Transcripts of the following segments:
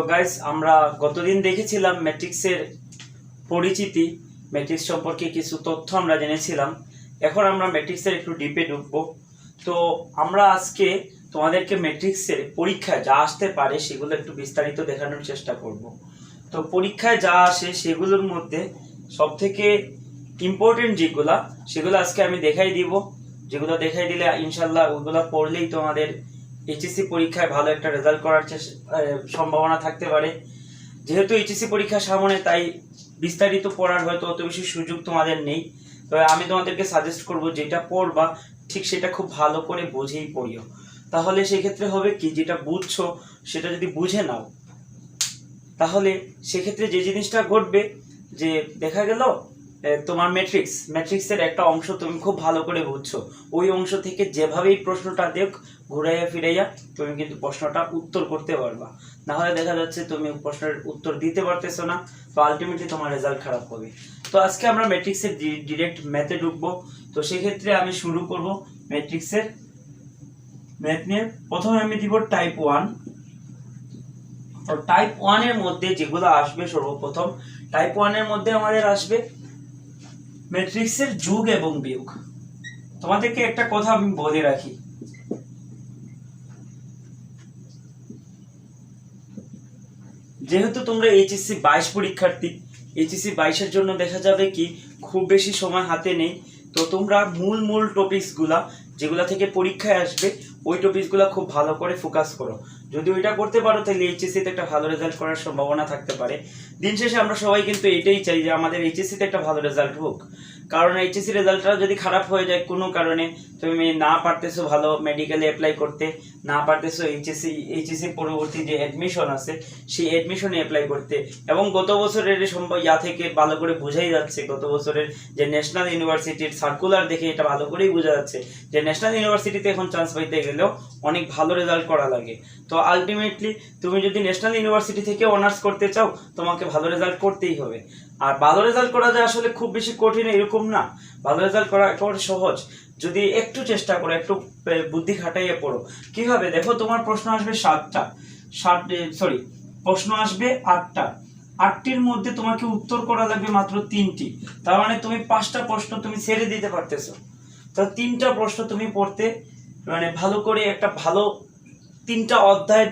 Guys আমরা গতদিন দেখেছিলাম ম্যাট্রিক্সের পরিচিতি, ম্যাট্রিক্স সম্পর্কে কিছু তথ্য আমরা জেনেছিলাম। এখন আমরা ম্যাট্রিক্সের একটু ডিপে ঢুকবো। তো আমরা আজকে তোমাদেরকে ম্যাট্রিক্সের পরীক্ষায় যা আসতে পারে সেগুলো একটু বিস্তারিত দেখানোর চেষ্টা করব। তো পরীক্ষায় যা আসে সেগুলোর মধ্যে সবথেকে ইম্পর্টেন্ট যেগুলো সেগুলো আজকে আমি দেখাই দিব। যেগুলো দেখাই দিলে ইনশাল্লাহ ওইগুলো পড়লেই তোমাদের এইচএসসি পরীক্ষায় ভালো একটা রেজাল্ট করার সম্ভাবনা থাকতে পারে। যেহেতু এইচএসসি পরীক্ষা সামনে, তাই বিস্তারিত পড়ার হয়তো অত বেশি সুযোগ তোমাদের নেই। তবে আমি তোমাদেরকে সাজেস্ট করব যেটা পড়বা ঠিক সেটা খুব ভালো করে বুঝেই পড়িও। তাহলে সেক্ষেত্রে হবে কি, যেটা বুঝছো সেটা যদি বুঝে নাও তাহলে সেক্ষেত্রে যে জিনিসটা ঘটবে যে দেখা গেল তোমার ম্যাট্রিক্সের একটা অংশ তুমি খুব ভালো করে বুঝছো, ওই অংশ থেকে যেভাবেই প্রশ্নটা দেখ ঘুরাইয়া ফিরাইয়া তুমি কিন্তু প্রশ্নটা উত্তর করতে পারবা। না হলে দেখা যাচ্ছে তুমি প্রশ্নের উত্তর দিতে পারতেছো না, তো আলটিমেটলি তোমার রেজাল্ট খারাপ হবে। তো আজকে আমরা ম্যাট্রিক্সের ডিরেক্ট ম্যাথে ঢুকবো। তো সেক্ষেত্রে আমি শুরু করব ম্যাট্রিক্সের ম্যাথ নিয়ে। প্রথমে আমি দিব টাইপ 1। তো টাইপ 1 এর মধ্যে যেগুলো আসবে, সর্বপ্রথম টাইপ 1 এর মধ্যে আমাদের আসবে ম্যাট্রিক্সের যোগ এবং বিয়োগ। তোমাদেরকে একটা কথা আমি বলে রাখি, যেহেতু তোমরা এইচএসসি 22 পরীক্ষার্থী, এইচএসসি 22 এর জন্য দেখা যাবে কি খুব বেশি সময় হাতে নেই। তো তোমরা মূল টপিকসগুলা যেগুলা থেকে পরীক্ষায় আসবে ওই টপিকসগুলো খুব ভালো করে ফোকাস করো। যদি ওইটা করতে পারো তাহলে এইচএসসিতে একটা ভালো রেজাল্ট করার সম্ভাবনা থাকতে পারে। দিন শেষে আমরা সবাই কিন্তু এটাই চাই যে আমাদের এইচএসসিতে একটা ভালো রেজাল্ট হোক, কারণ এইচএসসি রেজাল্টটা যদি খারাপ হয়ে যায় কোনো কারণে, তুমি না পারতেছো ভালো মেডিকেলে অ্যাপ্লাই করতে, না পারতেছো এইচএসসি পরবর্তী যে অ্যাডমিশন আছে সেই অ্যাডমিশনে অ্যাপ্লাই করতে, এবং গত বছরের থেকে ভালো করে বোঝাই যাচ্ছে, গত বছরের যে ন্যাশনাল ইউনিভার্সিটির সার্কুলার দেখে এটা ভালো করেই বোঝা যাচ্ছে যে ন্যাশনাল ইউনিভার্সিটিতে এখন চান্স পাইতে গেলেও অনেক ভালো রেজাল্ট করা লাগে। তো আলটিমেটলি তুমি যদি ন্যাশনাল ইউনিভার্সিটি থেকে অনার্স করতে চাও তোমাকে ভালো রেজাল্ট করতেই হবে। আর ভালো রেজাল্ট করা যায় আসলে খুব বেশি কঠিন এরকম না, ভালো রেজাল্ট করা একেবারে সহজ যদি একটু চেষ্টা করো, একটু বুদ্ধি খাটাইয়ে পড়ো। কিভাবে দেখো, তোমার প্রশ্ন আসবে প্রশ্ন আসবে 8টা, 8টির মধ্যে তোমাকে উত্তর করা লাগবে মাত্র 3টি। তার মানে তুমি 5টা প্রশ্ন তুমি ছেড়ে দিতে পারতেছো। তো 3টা প্রশ্ন তুমি পড়তে মানে ভালো করে একটা ভালো 3টা অধ্যায়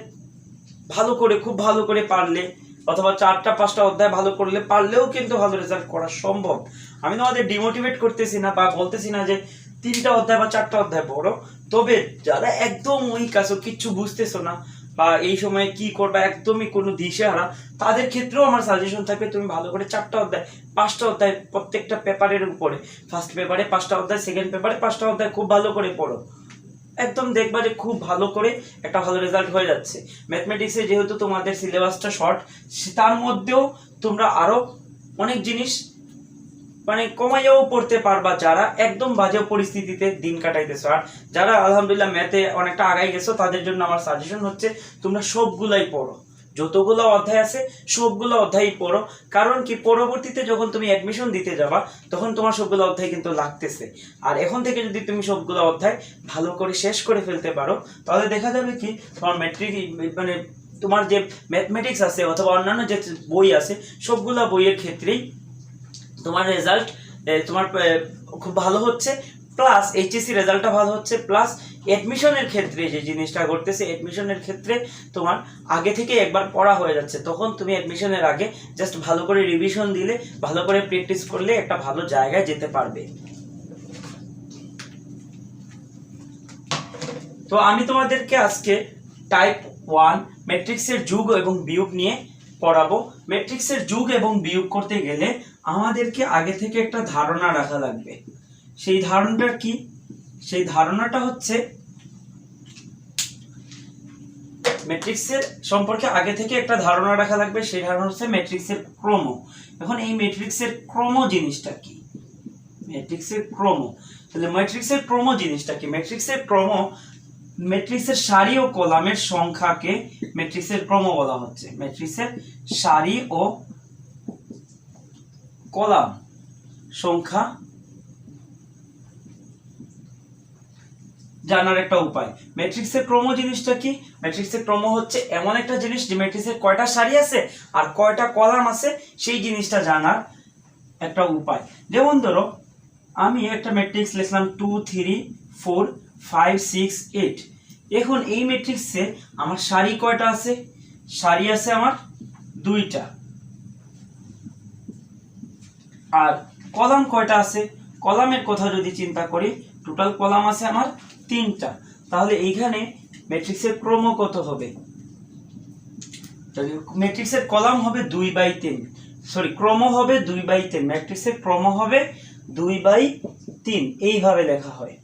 ভালো করে খুব ভালো করে পারলে, অথবা 4টা 5টা অধ্যায় ভালো করলে পারলেও কিন্তু ভালো রেজাল্ট করা সম্ভব। আমি তোমাদের ডিমোটিভেট করতেছি না বা বলতেছি না যে 3টা অধ্যায় বা 4টা অধ্যায় পড়ো। তবে যারা একদম উইক আছো, কিচ্ছু বুঝতেছো না বা এই সময় কি করবা একদমই কোনো দিশেহারা, তাদের ক্ষেত্রেও আমার সাজেশন থাকবে তুমি ভালো করে 4টা অধ্যায় 5টা অধ্যায় প্রত্যেকটা পেপারের উপরে, ফার্স্ট পেপারে 5টা অধ্যায়, সেকেন্ড পেপারে 5টা অধ্যায় খুব ভালো করে পড়ো। একদম দেখবা যে খুব ভালো করে একটা ভালো রেজাল্ট হয়ে যাচ্ছে। ম্যাথমেটিক্সে যেহেতু তোমাদের সিলেবাসটা শর্ট, তার মধ্যেও তোমরা আরো অনেক জিনিস মানে কমাইয়াও পড়তে পারবা যারা একদম বাজে পরিস্থিতিতে দিন কাটাইতেছো। আর যারা আলহামদুলিল্লাহ ম্যাথে অনেকটা আগাই গেছো তাদের জন্য আমার সাজেশন হচ্ছে তোমরা সবগুলাই পড়ো, যতগুলো অধ্যায় আছে সবগুলো অধ্যায়ই পড়ো। কারণ কি, পরবর্তীতে যখন তুমি অ্যাডমিশন দিতে যাবা তখন তোমার সবগুলো অধ্যায় কিন্তু লাগতেছে। আর এখন থেকে যদি তুমি সবগুলো অধ্যায় ভালো করে শেষ করে ফেলতে পারো তাহলে দেখা যাবে কি তোমার ম্যাট্রিক মানে তোমার যে ম্যাথমেটিক্স আছে অথবা অন্যান্য যে বই আছে সবগুলো বইয়ের ক্ষেত্রেই তোমার রেজাল্ট তোমার খুব ভালো হচ্ছে, প্লাস এইচএসসি রেজাল্টটা ভালো হচ্ছে, প্লাস অ্যাডমিশনের ক্ষেত্রে যে জিনিসটা ঘটতেছে, অ্যাডমিশনের ক্ষেত্রে তোমার আগে থেকে একবার পড়া হয়ে যাচ্ছে। তখন তুমি অ্যাডমিশনের আগে জাস্ট ভালো করে রিভিশন দিলে, ভালো করে প্র্যাকটিস করলে একটা ভালো জায়গায় যেতে পারবে। তো আমি তোমাদেরকে আজকে টাইপ 1 ম্যাট্রিক্সের যোগ এবং বিয়োগ নিয়ে পড়াবো। ম্যাট্রিক্সের যোগ এবং বিয়োগ করতে গেলে আমাদেরকে আগে থেকে একটা ধারণা রাখা লাগবে। সেই ধারণাটা কি? সেই ধারণাটা হচ্ছে ম্যাট্রিক্সের সম্পর্কে আগে থেকে একটা ধারণা রাখা লাগবে। সেই ধারণা হচ্ছে ম্যাট্রিক্সের ক্রম। এখন এই ম্যাট্রিক্সের ক্রম জিনিসটা কি? ম্যাট্রিক্সের ক্রম, তাহলে ম্যাট্রিক্সের ক্রম জিনিসটা কি? ম্যাট্রিক্সের ক্রম, ম্যাট্রিক্সের সারি ও কলামের সংখ্যাকে ম্যাট্রিক্সের ক্রম বলা হচ্ছে। ম্যাট্রিক্সের সারি ও কলাম সংখ্যা জানার একটা উপায়। ম্যাট্রিক্সের ক্রম জিনিসটা কি? ম্যাট্রিক্সের ক্রম হচ্ছে এমন একটা জিনিস যে ম্যাট্রিক্সের কয়টা সারি আছে আর কয়টা কলাম আছে সেই জিনিসটা জানার একটা উপায়। যেমন ধরো আমি একটা ম্যাট্রিক্স লিখলাম 2 3 4 5 6 8। এখন এই ম্যাট্রিক্সে আমার সারি কয়টা আছে? সারি আছে আমার 2টা। আর কলাম কয়টা আছে? কলামের কথা যদি চিন্তা করি, টোটাল কলাম আছে আমার 3টা। তাহলে এইখানে ম্যাট্রিক্সের ক্রম কত হবে? ম্যাট্রিক্সের কলাম হবে 2/3, সরি ক্রম হবে 2/3, ম্যাট্রিক্সের ক্রম হবে 2/3, এইভাবে লেখা হয়।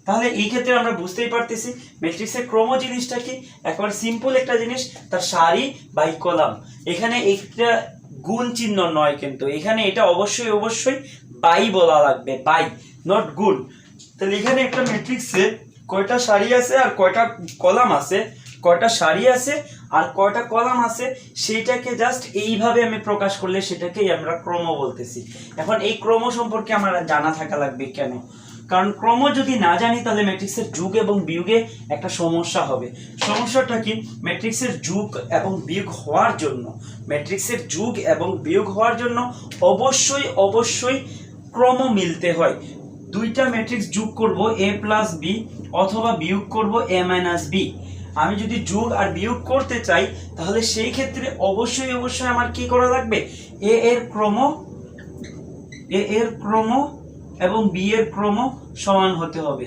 তাহলে এই ক্ষেত্রে আমরা বুঝতেই পারতেছি ম্যাট্রিক্সের ক্রম জিনিসটা কি, একবার সিম্পল একটা জিনিস, তার সারি বাই কলাম। এখানে একটা গুণ চিহ্ন নয়, কিন্তু এখানে এটা অবশ্যই অবশ্যই বাই বলা লাগবে, বাই, নট গুণ। তাহলে এখানে একটা ম্যাট্রিক্সে কয়টা সারি আছে আর কয়টা কলাম আছে, কয়টা সারি আছে আর কয়টা কলাম আছে, সেইটাকে জাস্ট এইভাবে আমি প্রকাশ করলে সেটাকেই আমরা ক্রম বলতেছি। এখন এই ক্রম সম্পর্কে আমার জানা থাকা লাগবে। কেন? কারণ ক্রম যদি না জানি তাহলে ম্যাট্রিক্সের যোগ এবং বিয়োগে একটা সমস্যা হবে। সমস্যাটা কি? ম্যাট্রিক্সের যোগ এবং বিয়োগ হওয়ার জন্য, ম্যাট্রিক্সের যোগ এবং বিয়োগ হওয়ার জন্য অবশ্যই অবশ্যই ক্রম মিলতে হয়। দুইটা ম্যাট্রিক্স যোগ করব a প্লাস বি অথবা বিয়োগ করব a মাইনাস বি। আমি যদি যোগ আর বিয়োগ করতে চাই তাহলে সেই ক্ষেত্রে অবশ্যই অবশ্যই আমার কি করা লাগবে? a এর ক্রম এবং বি এর ক্রম সমান হতে হবে।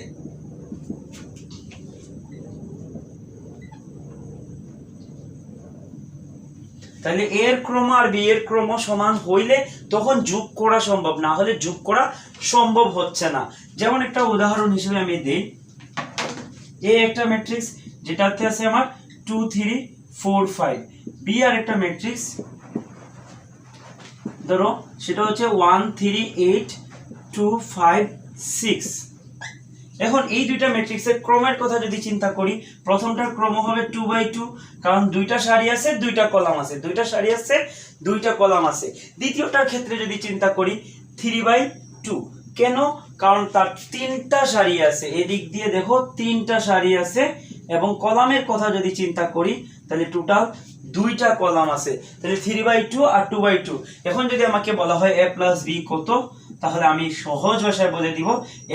তাহলে a এর ক্রম আর বি এর ক্রম সমান হইলে তখন যোগ করা সম্ভব, না হলে যোগ করা সম্ভব হচ্ছে না। যেমন একটা উদাহরণ হিসেবে আমি দেই, a একটা ম্যাট্রিক্স যেটাতে আছে আমার 2 3 4 5, বি আর একটা ম্যাট্রিক্স ধরো সেটা হচ্ছে 1 3 8 2 5 6। এখন এই দুইটা ম্যাট্রিক্সের ক্রমের কথা যদি চিন্তা করি, প্রথমটার ক্রম হবে 2/2, কারণ দুইটা সারি আছে দুইটা কলাম আছে, দুইটা সারি আছে দুইটা কলাম আছে। দ্বিতীয়টার ক্ষেত্রে যদি চিন্তা করি 3/2। কেন? কারণ তার 3টা সারি আছে, এদিক দিয়ে দেখো 3টা সারি আছে, এবং কলামের কথা যদি চিন্তা করি তাহলে টোটাল 2টা কলাম আছে। তাহলে 3/2 আর 2/2। এখন যদি আমাকে বলা হয় a প্লাস বি কত, তাহলে আমি সহজ ভাষায় বলে দিব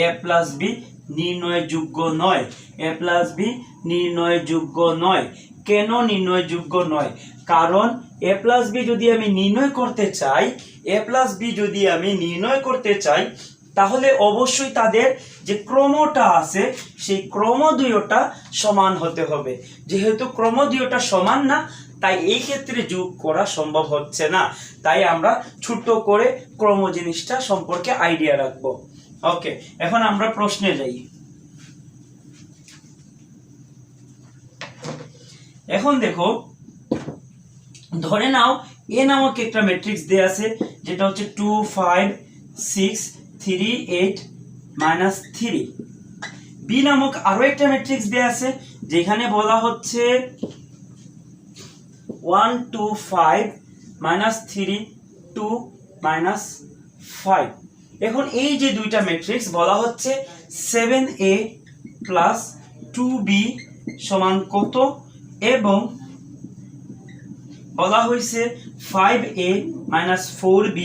a প্লাস বি নির্ণয়যোগ্য নয়। a প্লাস বি নির্ণয়যোগ্য নয়। কেন নির্ণয়যোগ্য নয়? কারণ a প্লাস বি যদি আমি নির্ণয় করতে চাই, a প্লাস বি যদি আমি নির্ণয় করতে চাই তাহলে অবশ্যই তাদের যে ক্রমটা আছে সেই ক্রম দুইটা সমান হতে হবে। যেহেতু ক্রম দুইটা সমান না, তাই এই ক্ষেত্রে যোগ করা সম্ভব হচ্ছে না। তাই আমরা ছোট করে ক্রম জিনিসটা সম্পর্কে আইডিয়া রাখবো। ওকে, এখন আমরা প্রশ্নে যাই। এখন দেখো, ধরে নাও এ নামক একটা ম্যাট্রিক্স দেয়া আছে যেটা হচ্ছে 2 5 6 3 8 -3। বি নামক আরো একটা ম্যাট্রিক্স দেয়া আছে যেখানে বলা হচ্ছে 1 2 5 -3 2 -5। এখন এই যে দুইটা ম্যাট্রিক্স বলা হচ্ছে 7a প্লাস 2b সমান কত, এবং বলা হয়েছে 5a মাইনাস 4b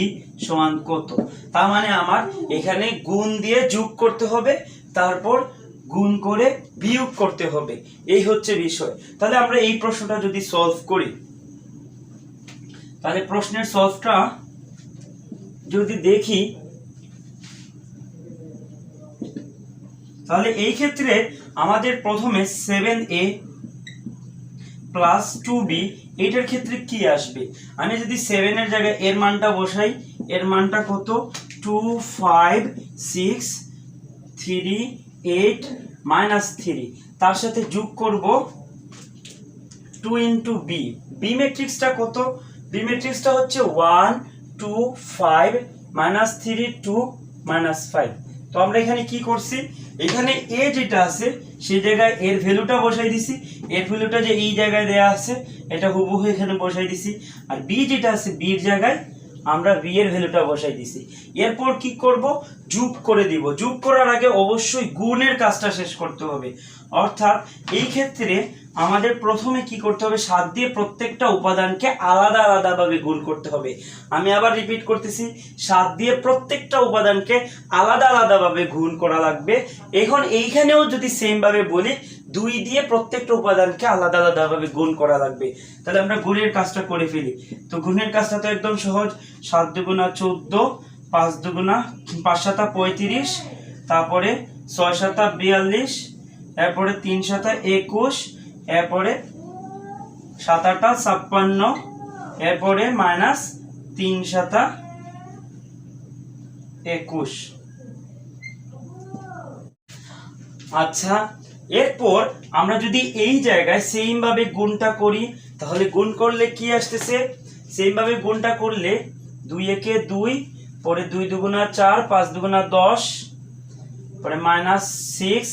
সমান কত। তার মানে আমার এখানে গুণ দিয়ে যোগ করতে হবে, তারপর গুণ করে বিয়োগ করতে হবে, এই হচ্ছে বিষয়। তাহলে আমরা এই প্রশ্নটা যদি সলভ করি, তাহলে প্রশ্নের সলভটা যদি দেখি, তাহলে এই ক্ষেত্রে আমাদের প্রথমে 7a প্লাস 2b, এটার ক্ষেত্রে কি আসবে? আমি যদি 7 এর জায়গায় এর মানটা বসাই, এর মানটা কত? 2 5 6 3 8 -3, তার সাথে যোগ করব 2 ইনটু বি। বি ম্যাট্রিক্সটা কত? বি ম্যাট্রিক্সটা হচ্ছে 1 2 5 -3 2 -5। তো আমরা এখানে কি করছি, এখানে এ যেটা আছে সেই জায়গায় এর ভ্যালুটা বসাই দিছি, এর ভ্যালুটা যে এই জায়গায় দেয়া আছে এটা হুবহু এখানে বসাই দিছি, আর বি যেটা আছে বির জায়গায় আমরা বি এর ভ্যালুটা বসাই দিছি। এরপর কি করব, যোগ করে দিব। যোগ করার আগে অবশ্যই গুণের কাজটা শেষ করতে হবে, অর্থাৎ এই ক্ষেত্রে আমাদের প্রথমে কি করতে হবে, 7 দিয়ে প্রত্যেকটা উপাদানকে আলাদা আলাদাভাবে গুণ করতে হবে। আমি আবার রিপিট করতেছি, 7 দিয়ে প্রত্যেকটা উপাদানকে আলাদা আলাদাভাবে গুণ করা লাগবে। এখন এইখানেও যদি সেম ভাবে বলি, 2 দিয়ে প্রত্যেকটা উপাদানকে আলাদা আলাদাভাবে গুণ করা লাগবে। তাহলে আমরা গুণের কাজটা করে ফেলি। তো গুণের কাজটা তো একদম সহজ, 7 দুগুণা 14, 5 দুগুণা 5 সাতা 35, তারপরে 6 সাতা 42, এরপরে 3 সাতা 21, এরপরে 7 আটা 56, এরপরে মাইনাস 3 সাতা 21। আচ্ছা, এরপর আমরা যদি এই জায়গায় সেম ভাবে গুণটা করি, তাহলে গুণ করলে কি আসতেছে, সেম ভাবে গুণটা করলে 2 একে 2, পরে 2 দুগুণা 4, 5 দুগুণা 10, পরে মাইনাস 6,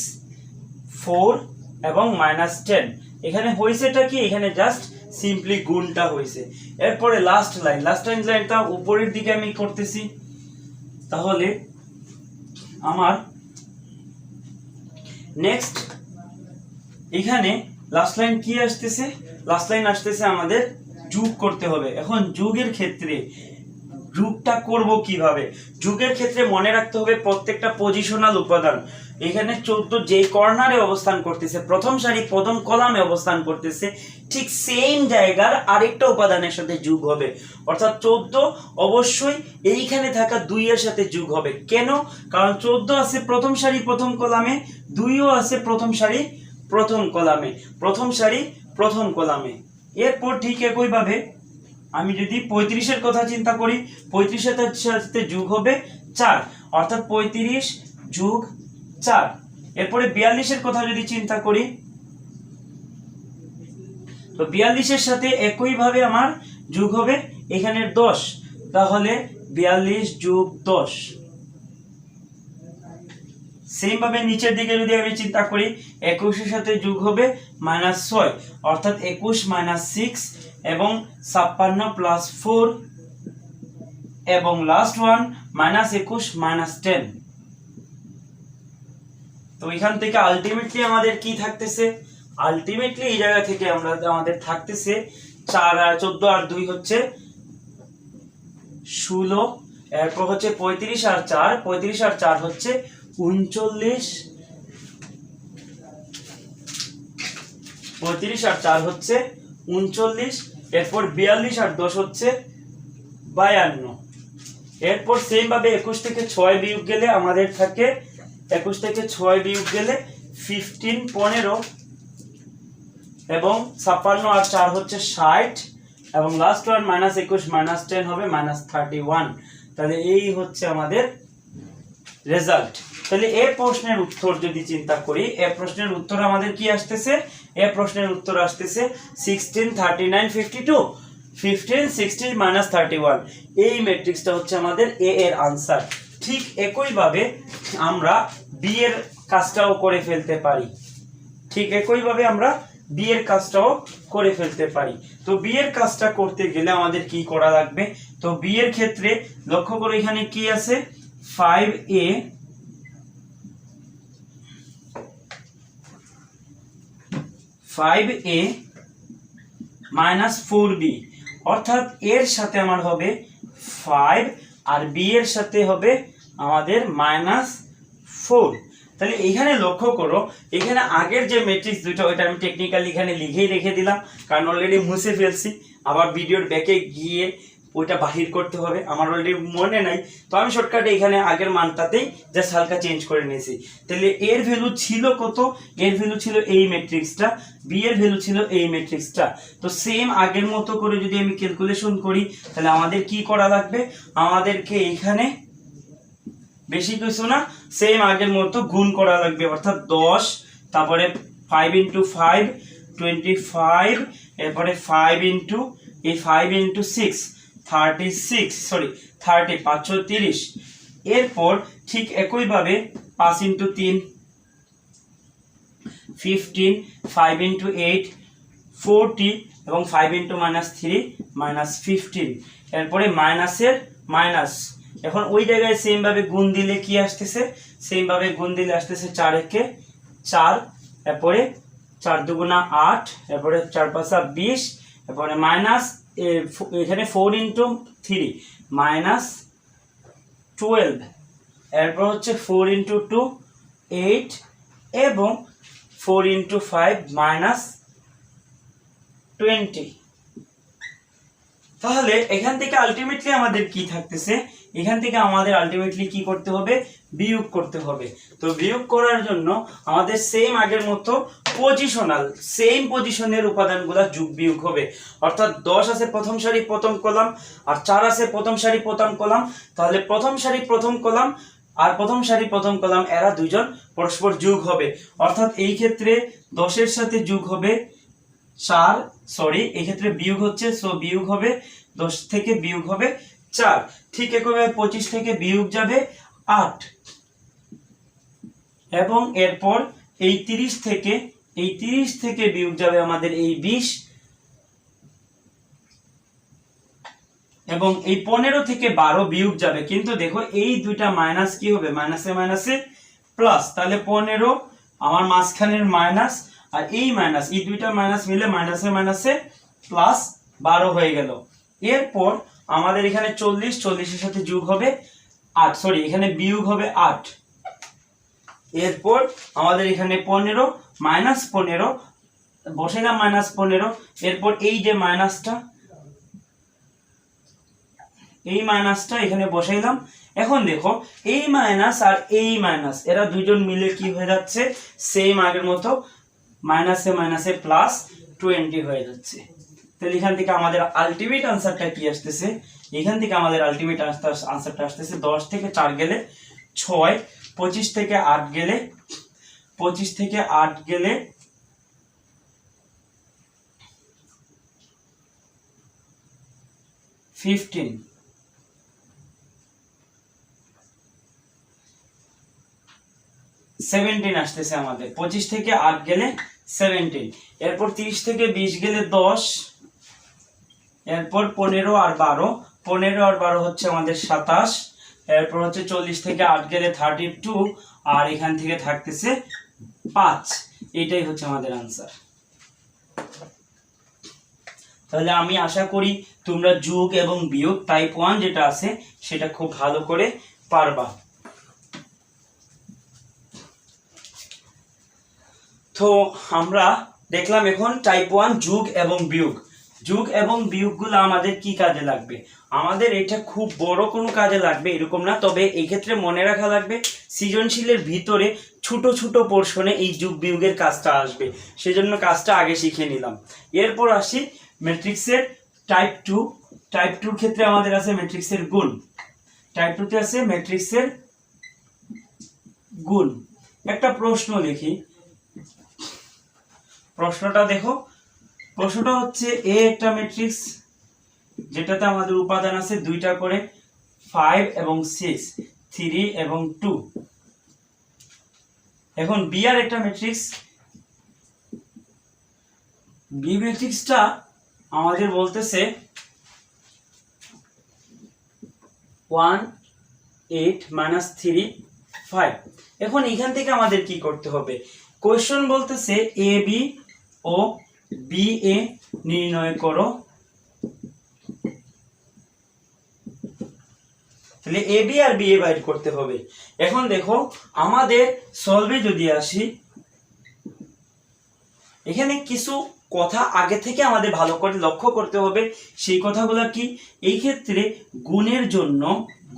4 এবং মাইনাস 10। এখানে হয়েছেটা কি, এখানে জাস্ট সিম্পলি গুণটা হয়েছে। এরপরে লাস্ট লাইনটা উপরের দিকে আমি করতেছি। তাহলে আমার নেক্সট এখানে লাস্ট লাইন কি আসতেছে, লাস্ট লাইন আসতেছে আমাদের যোগ করতে হবে। এখন যোগের ক্ষেত্রে যোগটা করব কিভাবে, যোগের ক্ষেত্রে মনে রাখতে হবে প্রত্যেকটা পজিশনাল উপাদান। এখানে 14 যে কর্নারে অবস্থান করতেছে, প্রথম সারি প্রথম কলামে অবস্থান করতেছে, ঠিক সেম জায়গার আরেকটা উপাদানের সাথে যোগ হবে। অর্থাৎ 14 অবশ্যই এইখানে থাকা 2 এর সাথে যোগ হবে। কেন, কারণ 14 আছে প্রথম সারি প্রথম কলামে, 2ও আছে প্রথম সারি প্রথম কলামে, প্রথম সারি প্রথম কলামে। এরপর ঠিক একইভাবে আমি যদি 35 এর কথা চিন্তা করি, 35 এর সাথে যোগ হবে 4, অর্থাৎ 35 যোগ 4। এরপরে 42 এর কথা যদি চিন্তা করি, তো 42 এর সাথে একইভাবে আমার যোগ হবে এখানে 10, তাহলে 42 যোগ 10। সেম ভাবে নিচের দিকে যদি আমি চিন্তা করি, 21 এর সাথে যোগ হবে -6, অর্থাৎ 21 - 6 এবং 56 + 4 এবং লাস্ট ওয়ান -21 - 10। তো এখান থেকে আলটিমেটলি আমাদের কি থাকতেছে, আলটিমেটলি এই জায়গা থেকে আমাদের থাকতেছে 14 আর 2 হচ্ছে 16, এরপর হচ্ছে 35 আর 4 হচ্ছে 39, 35 আর 4 হচ্ছে 39, এরপর 42 আর 10 হচ্ছে 52। এরপর সেম ভাবে 21 থেকে 6 বিয়োগ গেলে আমাদের থাকে 21 থেকে 6 বিয়োগ গেলে 15, 15 এবং 56 আর 4 হচ্ছে 60 এবং লাস্ট ওয়ান -21 - 10 হবে -31। তাহলে এই হচ্ছে আমাদের রেজাল্ট। তাহলে এই প্রশ্নের উত্তর যদি চিন্তা করি, এই প্রশ্নের উত্তর আমাদের কি আসতেছে, এই প্রশ্নের উত্তর আসতেছে 16, 39, 52, 15, 60 - 31। এই ম্যাট্রিক্সটা হচ্ছে আমাদের এ এর আনসার। ঠিক একইভাবে আমরা বি এর কাজটাও করে ফেলতে পারি, ঠিক একইভাবে আমরা বি এর কাজটাও করে ফেলতে পারি। তো বি এর কাজটা করতে গেলে আমাদের কি করা লাগবে, তো বি এর ক্ষেত্রে লক্ষ্য করে এখানে কি আছে, 5a - 4b, অর্থাৎ এর সাথে আমার হবে 5 আর বি এর সাথে হবে আমাদের -4। তাহলে এখানে লক্ষ্য করো, এখানে আগের যে ম্যাট্রিক্স দুটো ওইটা আমি টেকনিক্যালি এখানে লিখেই রেখে দিলাম, কারণ অলরেডি মুছে ফেলছি। আবার ভিডিওর ব্যাকে গিয়ে ওইটা বাহির করতে হবে, আমার অলরেডি মনে নাই। তো আমি শর্টকাটে এখানে আগের মানটাতেই জাস্ট হালকা চেঞ্জ করে নিয়েছি। তাহলে এর ভ্যালু ছিল কত, এর ভ্যালু ছিল এই ম্যাট্রিক্সটা, বি এর ভ্যালু ছিল এই ম্যাট্রিক্সটা। তো সেম আগের মতো করে যদি আমি ক্যালকুলেশন করি, তাহলে আমাদের কি করা লাগবে, আমাদেরকে এখানে বেশি কিছু না, সেম আগের মতো গুণ করা লাগবে, অর্থাৎ 10, তারপরে 5 × 5 25, এরপরে 5 × 6 36, 530। এরপর ঠিক একইভাবে 5 × 3 15, 5 × 8 40 এবং 5 × -3 -15। এরপরে মাইনাসের মাইনাস, এখন ওই জায়গায় সেম ভাবে গুণ দিলে কি আসতেছে, সেম ভাবে গুণ দিলে আসতেছে 4 একে 4, এরপরে 4 দুগুণা 8, এরপরে 4 পাঁচা 20, এরপরে মাইনাস এখানে 4 ইন্টু 3 মাইনাস 12, এরপর হচ্ছে 4 ইন্টু 2 8 এবং 4 ইন্টু 5 মাইনাস 20। তাহলে এখান থেকে আলটিমেটলি আমাদের কি থাকতেছে, এখান থেকে আমাদের আলটিমেটলি কি করতে হবে, বিয়োগ করতে হবে। তো বিয়োগ করার জন্য আমাদের সেম আগের মতো পজিশনাল সেম পজিশনের উপাদানগুলো যোগ বিয়োগ হবে, অর্থাৎ 10 আছে প্রথম সারি প্রথম কলাম আর 4 আছে প্রথম সারি প্রথম কলাম, তাহলে প্রথম সারি প্রথম কলাম আর প্রথম সারি প্রথম কলাম এরা দুইজন পরস্পর যোগ হবে, অর্থাৎ এই ক্ষেত্রে 10 এর সাথে যোগ হবে 4, সরি এই ক্ষেত্রে বিয়োগ হচ্ছে, সো বিয়োগ হবে 10 থেকে বিয়োগ হবে 4। ঠিক একইভাবে 25 থেকে বিয়োগ যাবে 8 এবং এরপর এই 30 থেকে বিয়োগ যাবে আমাদের এই 20 এবং এই 15 থেকে 12 বিয়োগ যাবে, কিন্তু দেখো এই দুইটা মাইনাস কি হবে, মাইনাসে মাইনাসে প্লাস, তাহলে 15 আমার মাঝখানের মাইনাস আর এই মাইনাস, এই দুইটা মাইনাস মিলে মাইনাসে মাইনাসে প্লাস 12 হয়ে গেল। এরপর আমাদের এখানে 40 এর সাথে যোগ হবে 8, সরি এখানে বিয়োগ হবে 8, এরপর আমাদের এখানে 15 মাইনাস 15 বসাইলাম মাইনাস 15, এরপর এই যে মাইনাসটা এই মাইনাসটা এখানে বসাইলাম। এখন দেখো এই মাইনাস আর এই মাইনাস এরা দুইজন মিলে কি হয়ে যাচ্ছে, সেম আগের মতো মাইনাসে মাইনাসে প্লাস 20 হয়ে যাচ্ছে। তাহলে এখান থেকে আমাদের আলটিমেট আনসারটা কি আসতেছে, এখান থেকে আমাদের আলটিমেট আনসারটা আসতেছে 10 থেকে 4 গেলে 6, 25 থেকে 8 গেলে 15, 17 আসতেছে আমাদের, 25 থেকে 8 গেলে 17, এরপর 30 থেকে 20 গেলে 10, এরপর 15 আর 12 হচ্ছে আমাদের 27, এরপর হচ্ছে 40 থেকে 8 গেলে 32 আর এখান থেকে থাকতেছে 5, এটাই হচ্ছে আমাদের আনসার। তাহলে আমি আশা করি তোমরা যোগ এবং বিয়োগ টাইপ 1 যেটা আছে সেটা খুব ভালো করে পারবা। তো আমরা দেখলাম এখন টাইপ 1 যোগ এবং বিয়োগগুলো আমাদের কি কাজে লাগবে, আমাদের এটা খুব বড় কোনো কাজে লাগবে এরকম না, তবে এই ক্ষেত্রে মনে রাখা লাগবে সৃজনশীলের ভিতরে ছোট ছোট পোর্শনে এই যোগ বিয়োগের কাজটা আসবে, সেজন্য কাজটা আগে শিখে নিলাম। এরপর আসি ম্যাট্রিক্সের টাইপ 2 ক্ষেত্রে আমাদের আছে ম্যাট্রিক্সের গুণ, টাইপ 2 তে আছে ম্যাট্রিক্সের গুণ। একটা প্রশ্ন লিখি, প্রশ্নটা দেখো, প্রশ্নটা হচ্ছে এ একটা ম্যাট্রিক্স যেটাতে আমাদের উপাদান আছে 2টা করে 5 এবং 6, 3 এবং 2। এখন বি আর একটা ম্যাট্রিক্স, বি ম্যাট্রিক্সটা আমাদের বলতেছে 1 8 -3 5। এখন এখান থেকে আমাদের কি করতে হবে, কোশ্চেন বলতেছে A B O B A নির্ণয় করো, তাহলে A B R B A বাইর করতে হবে। এখন দেখো আমাদের সলভে যদি আসি, এখানে কিছু কথা আগে থেকে আমাদের ভালো করে লক্ষ্য করতে হবে, সেই কথাগুলো কি, এই ক্ষেত্রে গুণের জন্য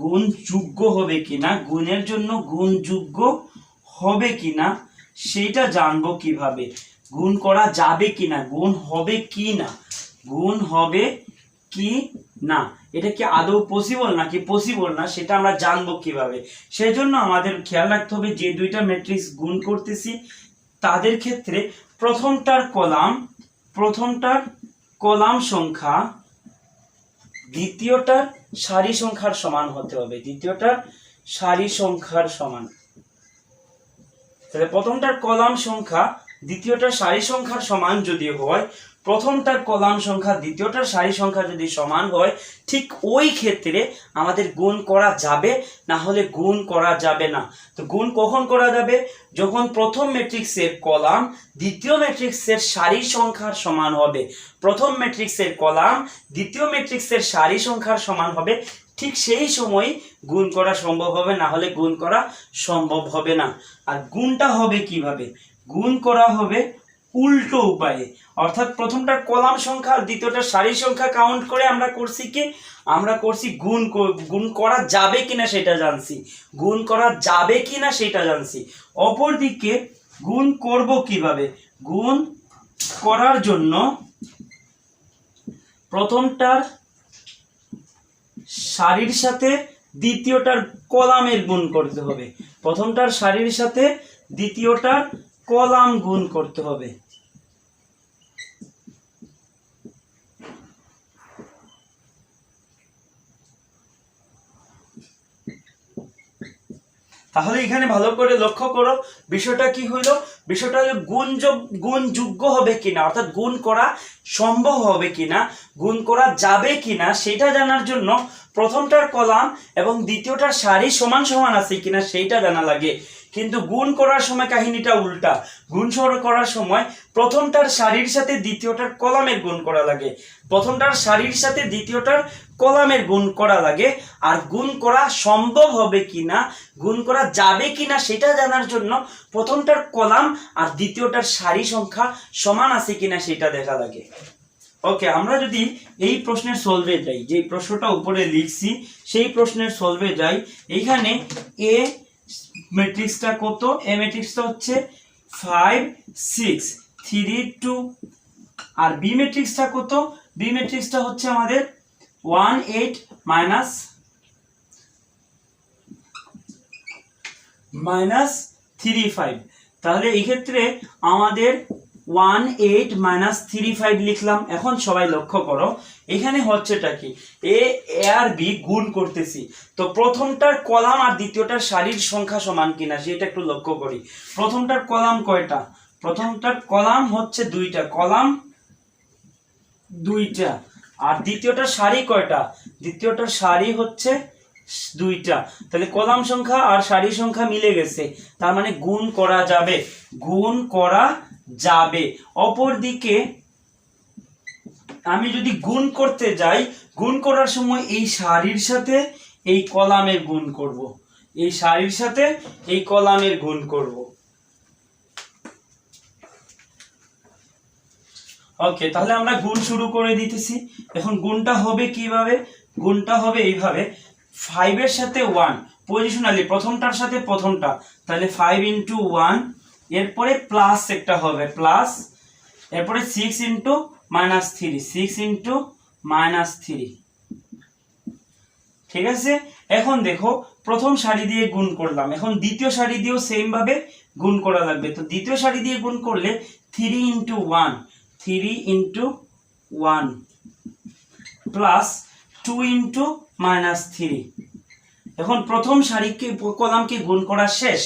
গুণ যোগ্য হবে কিনা, গুণের জন্য গুণ যোগ্য হবে কিনা সেটা জানবো কিভাবে, গুণ করা যাবে কিনা, গুণ হবে কি না, এটা কি আদৌ পসিবল নাকি পসিবল না সেটা আমরা জানবো কিভাবে। সেজন্য আমাদের খেয়াল রাখতে হবে যে দুইটা ম্যাট্রিক্স গুণ করতেছি তাদের ক্ষেত্রে প্রথমটার কলাম সংখ্যা দ্বিতীয়টার সারি সংখ্যার সমান হতে হবে, দ্বিতীয়টার সারি সংখ্যার সমান। তাহলে প্রথমটার কলাম সংখ্যা দ্বিতীয়টার সারি সংখ্যার সমান যদি হয় প্রথমটার কলাম সংখ্যা দ্বিতীয়টার সারি সংখ্যা যদি সমান হয়, ঠিক ওই ক্ষেত্রে আমাদের গুণ করা যাবে, না হলে গুণ করা যাবে না। তো গুণ কখন করা যাবে? যখন প্রথম ম্যাট্রিক্সের কলাম দ্বিতীয় ম্যাট্রিক্সের সারি সংখ্যার সমান হবে। প্রথম ম্যাট্রিক্সের কলাম দ্বিতীয় ম্যাট্রিক্সের সারি সংখ্যার সমান হবে, ঠিক সেই সময় গুণ করা সম্ভব হবে, না হলে গুণ করা সম্ভব হবে না। আর গুণটা হবে কিভাবে? গুণ করা হবে উল্টো উপায়ে, অর্থাৎ প্রথমটার কলাম সংখ্যা আর দ্বিতীয়টার সারি সংখ্যা কাউন্ট করে আমরা করছি কি, আমরা করছি গুণ করা যাবে কিনা সেটা জানছি, গুণ করা যাবে কিনা সেটা জানছি। অপরদিকে গুণ করব কিভাবে? গুণ করার জন্য প্রথমটার সারির সাথে দ্বিতীয়টার কলামের গুণ করতে হবে। প্রথমটার সারির সাথে দ্বিতীয়টার কলাম গুণ করতে হবে। তাহলে এখানে ভালো করে লক্ষ্য করো, বিষয়টা কি হইল? বিষয়টা হলো গুণযোগ্য হবে কিনা, অর্থাৎ গুণ করা সম্ভব হবে কিনা, গুণ করা যাবে কিনা সেটা জানার জন্য প্রথমটার কলাম এবং দ্বিতীয়টার সারি সমান সমান আছে কিনা সেইটা জানা লাগে। কিন্তু গুণ করার সময় কাহিনীটা উল্টা। গুণ করার সময় প্রথমটার সারির সাথে দ্বিতীয়টার কলামের গুণ করা লাগে, প্রথমটার সারির সাথে দ্বিতীয়টার কলামের গুণ করা লাগে। আর গুণ করা সম্ভব হবে কিনা, গুণ করা যাবে কিনা সেটা জানার জন্য প্রথমটার কলাম আর দ্বিতীয়টার সারি সংখ্যা সমান আছে কিনা সেটা দেখা লাগে। ওকে, আমরা যদি এই প্রশ্নের সলভে যাই, যে প্রশ্নটা উপরে লিখছি সেই প্রশ্নের সলভে যাই, এইখানে এ ম্যাট্রিক্সটা কত? এ ম্যাট্রিক্সটা হচ্ছে 5 6 3 2। আর বি ম্যাট্রিক্সটা কত? বি ম্যাট্রিক্সটা হচ্ছে আমাদের 1 8 মাইনাস 3 5। তাহলে এই ক্ষেত্রে আমাদের 1 8 3 5 লিখলাম। এখন সবাই লক্ষ্য করো, এখানে হচ্ছেটা কি, এ আর বি গুণ করতেছি, তো প্রথমটার কলাম আর দ্বিতীয়টার সারির সংখ্যা সমান কিনা সেটা একটু লক্ষ্য করি। প্রথমটার কলাম কয়টা? প্রথমটার কলাম হচ্ছে 2টা, কলাম 2টা। আর দ্বিতীয়টার সারি কয়টা? দ্বিতীয়টার সারি হচ্ছে 2টা। তাহলে কলাম সংখ্যা আর সারি সংখ্যা মিলে গেছে, তার মানে গুণ করা যাবে, গুণ করা যাবে। অপরদিকে আমি যদি গুণ করতে যাই, গুণ করার সময় এই সারির সাথে এই কলামের গুণ করব, এই সারির সাথে এই কলামের গুণ করব। ওকে, তাহলে আমরা গুণ শুরু করে দিতেছি। এখন গুণটা হবে কিভাবে? গুণটা হবে এইভাবে, 5 এর সাথে 1 পজিশনালি, প্রথমটার সাথে প্রথমটা, তাহলে 5 × 1, এরপরে প্লাস একটা হবে প্লাস, এরপরে 6 × -3, 6 × -3। ঠিক আছে, এখন দেখো প্রথম সারি দিয়ে গুণ করলাম, এখন দ্বিতীয় সারি দিয়েও সেম ভাবে গুণ করা লাগবে। তো দ্বিতীয় সারি দিয়ে গুণ করলে 3 × 1, 3 × 1 প্লাস 2 × -3। এখন প্রথম সারিকে কলামকে গুণ করা শেষ।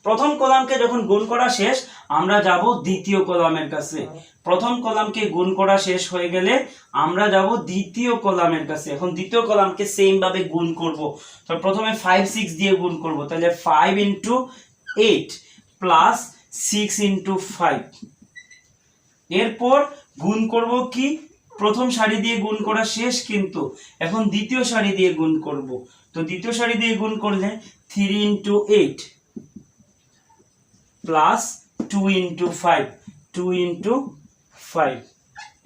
প্রথম কলামকে যখন গুণ করা শেষ, আমরা যাব দ্বিতীয় কলামের কাছে। প্রথম কলামকে গুণ করা শেষ হয়ে গেলে আমরা যাব দ্বিতীয় কলামের কাছে। এখন দ্বিতীয় কলামকে সেম ভাবে গুণ করব। তো প্রথমে 5 6 দিয়ে গুণ করব, তাহলে 5 × 8 প্লাস 6 × 5। এরপর গুণ করব কি, প্রথম সারি দিয়ে গুণ করা শেষ, কিন্তু এখন দ্বিতীয় সারি দিয়ে গুণ করব। তো দ্বিতীয় সারি দিয়ে গুণ করলে 3 × 8 প্লাস 2 × 5, 2 × 5।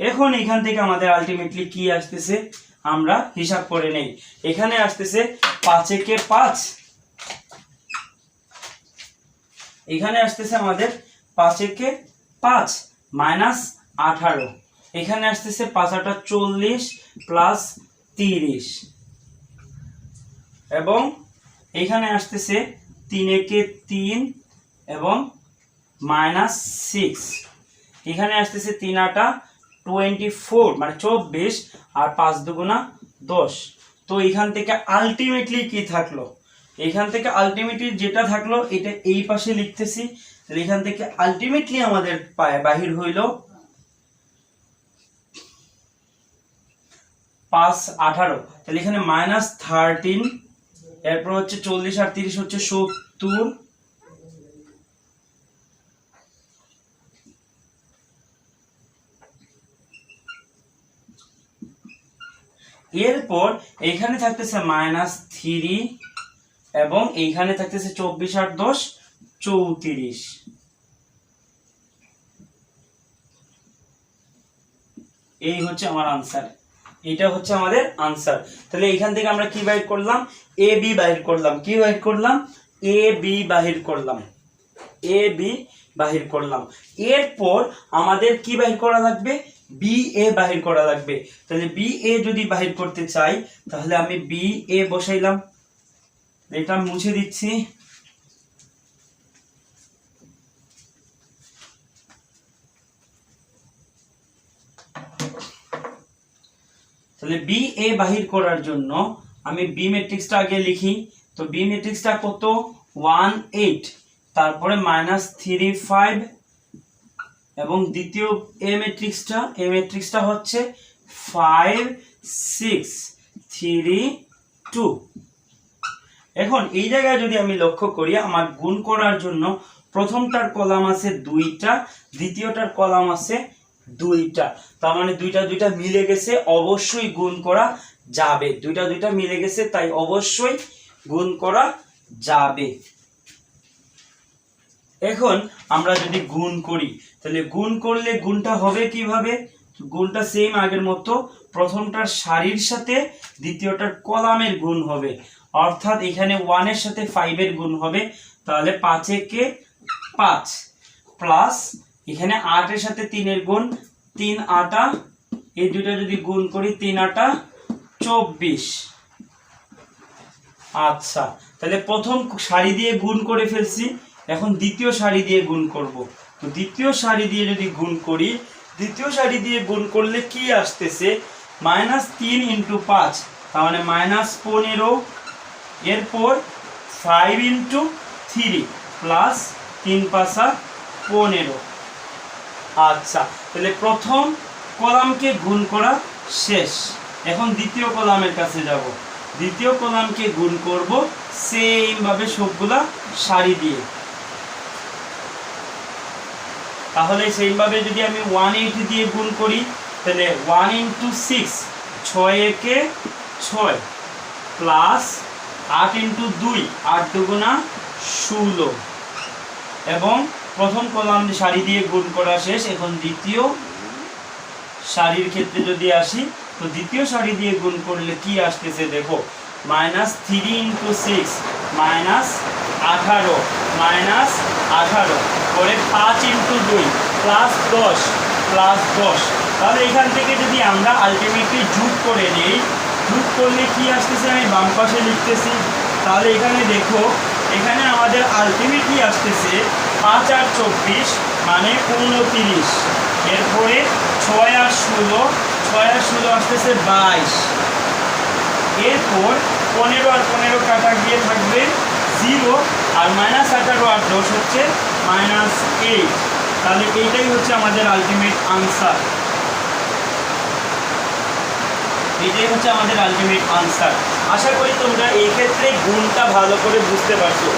এখন এখান থেকে আমাদের আলটিমেটলি কি আসতেছে আমরা হিসাব করে নেই। এখানে আসতেছে 5 একে 5, এখানে আসতেছে আমাদের 5 একে 5 -18, এখানে আসতেছে 5 8 40 প্লাস 30, এবং এখানে আসতেছে 3 একে 3 এবং -6, এখানে আসতেছে 3 8 24 মানে 24 আর 5 2 10। তো এখান থেকে আলটিমেটলি কি থাকলো? এখান থেকে আলটিমেটলি যেটা থাকলো এটা এই পাশে লিখতেছি। এখান থেকে আলটিমেটলি আমাদের বাহির হইল 5 18, তাহলে এখানে -13, এরপর হচ্ছে 40 আর 30 হচ্ছে 70, এরপর এইখানে থাকতেছে -3 এবং এইখানে থাকতেছে 24 আর 10 34। এই হচ্ছে আমার আনসার, এটা হচ্ছে আমাদের আনসার। তাহলে এইখান থেকে আমরা কি বাইর করলাম, এ বি বাহির করলাম। কি বাহির করলাম, এ বি বাহির করলাম, এ বি বাহির করলাম। এরপর আমাদের কি বাহির করা লাগবে, বি এ বাহির করা লাগবে। তাহলে বি এ যদি বাহির করতে চাই তাহলে আমি বি এ বসাইলাম, এটা মুছে দিচ্ছি। তাহলে বি এ বাহির করার জন্য আমি বি ম্যাট্রিক্সটা আগে লিখি। তো বি ম্যাট্রিক্সটা কত, 1 8, তারপরে -3 5, এবং দ্বিতীয় এ ম্যাট্রিক্সটা হচ্ছে 5 6 3 2। এখন এই জায়গায় যদি আমি লক্ষ্য করি, আমার গুণ করার জন্য প্রথমটার কলাম আছে 2টা, দ্বিতীয়টার কলাম আছে 2টা, তার মানে দুইটা মিলে গেছে, অবশ্যই গুণ করা যাবে। দুইটা মিলে গেছে, তাই অবশ্যই গুণ করা যাবে। এখন আমরা যদি গুণ করি, তাহলে গুণ করলে গুণটা হবে কিভাবে, গুণটা সেম আগের মতো, প্রথমটার সারির সাথে দ্বিতীয়টার কলামের গুণ হবে, অর্থাৎ এখানে 1 এর সাথে 5 এর গুণ হবে। তাহলে 5 একে 5 প্লাস এখানে 8 এর সাথে 3 এর গুণ, 3 8, এই দুটো যদি গুণ করি 3 8 24। আচ্ছা, তাহলে প্রথম সারি দিয়ে গুণ করে ফেলছি, এখন দ্বিতীয় সারি দিয়ে গুণ করব। তো দ্বিতীয় সারি দিয়ে যদি গুণ করি, দ্বিতীয় সারি দিয়ে গুণ করলে কি আসতেছে, -3 × 5, তার মানে -15, এরপর 5 × 3 প্লাস 3 5 15। আচ্ছা, তাহলে প্রথম কলামকে গুণ করা শেষ, এখন দ্বিতীয় কলামের কাছে যাব। দ্বিতীয় কলামকে গুণ করব সেম ভাবে সবগুলা সারি দিয়ে। তাহলে সেম ভাবে যদি আমি 180 দিয়ে গুণ করি, তাহলে 1 × 6 6 একে 6 প্লাস 8 × 2 8 2 16, এবং প্রথম কলাম সারি দিয়ে গুণ করা শেষ। এখন দ্বিতীয় সারির ক্ষেত্রে যদি আসি, তো দ্বিতীয় সারি দিয়ে গুণ করলে কি আসতেছে দেখো, -3 × 6 -18 -18, পরে 5 × 2 প্লাস 10। তাহলে এখান থেকে যদি আমরা আলটিমেটলি যোগ করে নেই, যোগ করলে কি আসতেছে আমি বাম পাশে লিখতেছি। তাহলে এখানে দেখো, এখানে আমাদের আলটিমেটলি আসতেছে 5 আর 24 মানে 29, এরপরে 6 আর 16 আসতেছে 22, এরপর 15 আর 15 কাটা গিয়ে থাকবে 0, আর -18 আর 10 হচ্ছে -8। তাহলে এইটাই হচ্ছে আমাদের আলটিমেট আনসার, এটাই হচ্ছে আমাদের আলটিমেট আনসার। আশা করি তোমরা এই ক্ষেত্রে গুণটা ভালো করে বুঝতে পারছো।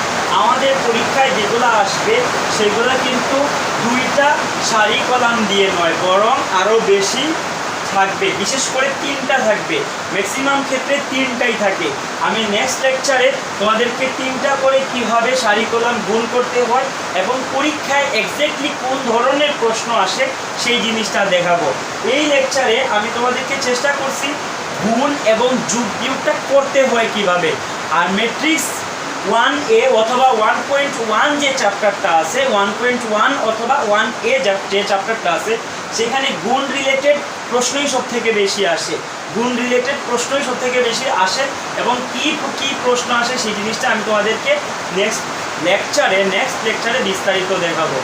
আমাদের পরীক্ষায় যেগুলো আসবে সেগুলো কিন্তু 2টা সারি কলাম দিয়ে নয়, বরং আরও বেশি থাকবে, বিশেষ করে 3টা থাকবে, ম্যাক্সিমাম ক্ষেত্রে 3টাই থাকে। আমি নেক্সট লেকচারে তোমাদেরকে 3টা করে কিভাবে সারি কলাম গুণ করতে হয় এবং পরীক্ষায় এক্স্যাক্টলি কোন ধরনের প্রশ্ন আসে সেই জিনিসটা দেখাবো। এই লেকচারে আমি তোমাদেরকে চেষ্টা করছি গুণ এবং যোগ বিয়োগটা করতে হয় কিভাবে। আর ম্যাট্রিক্স 1A অথবা 1.1 যে চ্যাপ্টারটা আছে, 1.1 অথবা 1A যে চ্যাপ্টারটা আছে, সেখানে গুণ রিলেটেড প্রশ্নই সব থেকে বেশি আসে, গুণ রিলেটেড প্রশ্নই সব থেকে বেশি আসে। এবং কি প্রশ্ন আসে সেই জিনিসটা আমি তোমাদেরকে নেক্সট লেকচারে বিস্তারিত দেখাবো।